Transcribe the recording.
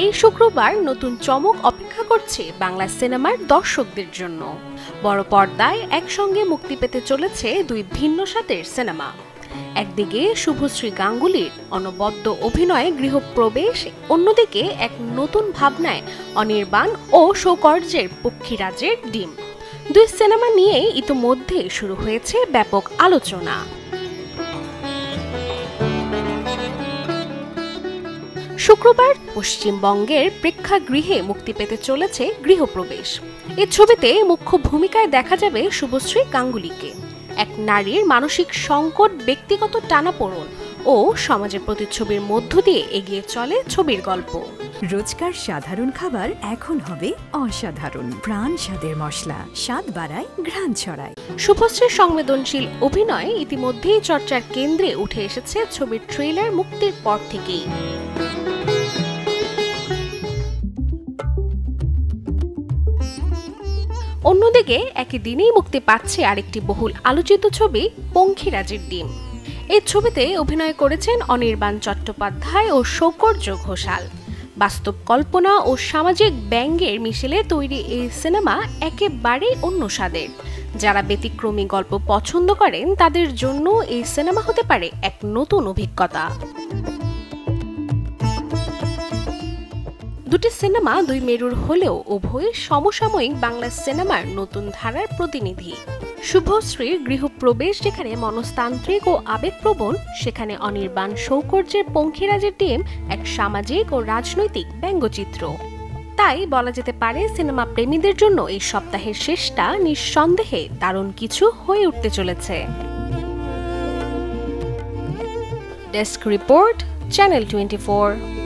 এই শুক্রবার নতুন চমক অপেক্ষা করছে বাংলা সিনেমার দর্শকদের জন্য। বড় পর্দায় একসঙ্গে মুক্তি পেতে চলেছে দুই ভিন্ন স্বাদের সিনেমা। একদিকে শুভশ্রী গাঙ্গুলির অনবদ্য অভিনয়ে গৃহপ্রবেশ, অন্যদিকে এক নতুন ভাবনায় অনির্বাণ ও সৌকর্যের পক্ষীরাজের ডিম। দুই সিনেমা নিয়েই ইতোমধ্যে শুরু হয়েছে ব্যাপক আলোচনা। শুক্রবার পশ্চিমবঙ্গের প্রেক্ষাগৃহে মুক্তি পেতে চলেছে গৃহপ্রবেশ। এই ছবিতে মুখ্য ভূমিকায় দেখা যাবে শুভশ্রী গাঙ্গুলিকে। এক নারীর মানসিক সংকট, ব্যক্তিগত টানাপোড়েন ও সমাজের প্রতিচ্ছবির মধ্য দিয়ে এগিয়ে চলে ছবির গল্প। রোজকার সাধারণ খাবার এখন হবে অসাধারণ। প্রাণ স্বাদের মশলা, স্বাদ বাড়ায়, ঘ্রাণ ছড়ায়। শুভশ্রীর সংবেদনশীল অভিনয় ইতিমধ্যেই চর্চার কেন্দ্রে উঠে এসেছে ছবির ট্রেলার মুক্তির পর থেকেই। অন্যদিকে একই দিনেই মুক্তি পাচ্ছে আরেকটি বহুল আলোচিত ছবি পঙ্খিরাজের ডিম। এই ছবিতে অভিনয় করেছেন অনির্বাণ চট্টোপাধ্যায় ও সৌকর্য ঘোষাল। বাস্তব কল্পনা ও সামাজিক ব্যঙ্গের মিশেলে তৈরি এই সিনেমা একেবারেই অন্য স্বাদের। যারা ব্যতিক্রমী গল্প পছন্দ করেন তাদের জন্য এই সিনেমা হতে পারে এক নতুন অভিজ্ঞতা। দুটি সিনেমা দুই মেরুর হলেও উভয় সমসাময়িক বাংলা সিনেমার নতুন ধারার প্রতিনিধি। শুভশ্রীর গৃহপ্রবেশ যেখানে মনস্তান্ত্রিক ও আবেগপ্রবণ, সেখানে অনির্বাণ সৌকর্যের পঙ্খিরাজের ডিম এক সামাজিক ও রাজনৈতিক ব্যঙ্গচিত্র। তাই বলা যেতে পারে সিনেমা প্রেমীদের জন্য এই সপ্তাহের শেষটা নিঃসন্দেহে দারুণ কিছু হয়ে উঠতে চলেছে। Desk report, channel 24।